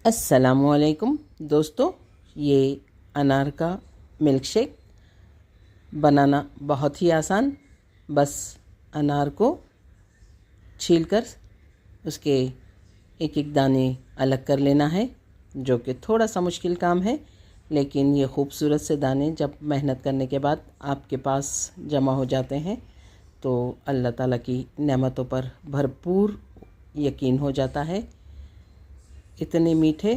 अस्सलामुअलैकुम दोस्तों, ये अनार का मिल्क शेक बनाना बहुत ही आसान। बस अनार को छीलकर उसके एक एक दाने अलग कर लेना है, जो कि थोड़ा सा मुश्किल काम है, लेकिन ये खूबसूरत से दाने जब मेहनत करने के बाद आपके पास जमा हो जाते हैं तो अल्लाह ताला की नेमतों पर भरपूर यकीन हो जाता है। इतने मीठे,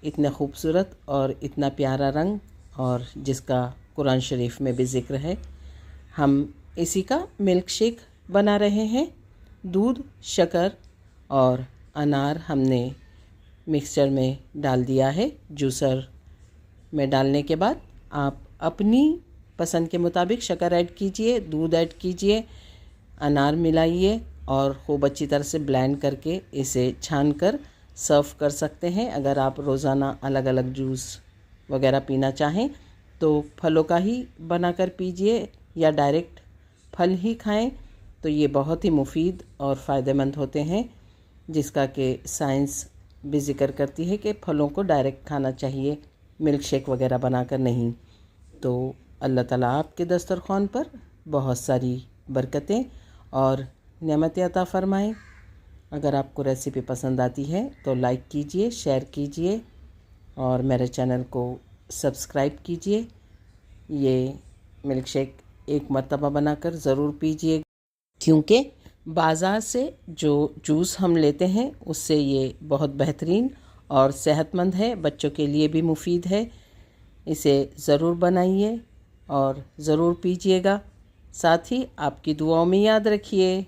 इतने खूबसूरत और इतना प्यारा रंग, और जिसका कुरान शरीफ में भी ज़िक्र है। हम इसी का मिल्क शेक बना रहे हैं। दूध, शक्कर और अनार हमने मिक्सचर में डाल दिया है। जूसर में डालने के बाद आप अपनी पसंद के मुताबिक शक्कर ऐड कीजिए, दूध ऐड कीजिए, अनार मिलाइए और खूब अच्छी तरह से ब्लेंड करके इसे छान कर सर्व कर सकते हैं। अगर आप रोज़ाना अलग अलग जूस वगैरह पीना चाहें तो फलों का ही बनाकर पीजिए या डायरेक्ट फल ही खाएं, तो ये बहुत ही मुफीद और फ़ायदेमंद होते हैं, जिसका कि साइंस भी ज़िक्र करती है कि फलों को डायरेक्ट खाना चाहिए, मिल्क शेक वगैरह बनाकर नहीं। तो अल्लाह ताला आपके दस्तरख़्वान पर बहुत सारी बरकतें और नेमतें अता फ़रमाएँ। अगर आपको रेसिपी पसंद आती है तो लाइक कीजिए, शेयर कीजिए और मेरे चैनल को सब्सक्राइब कीजिए। ये मिल्क शेक एक मर्तबा बनाकर ज़रूर पीजिए, क्योंकि बाज़ार से जो जूस हम लेते हैं उससे ये बहुत बेहतरीन और सेहतमंद है, बच्चों के लिए भी मुफीद है। इसे ज़रूर बनाइए और ज़रूर पीजिएगा। साथ ही आपकी दुआओं में याद रखिए।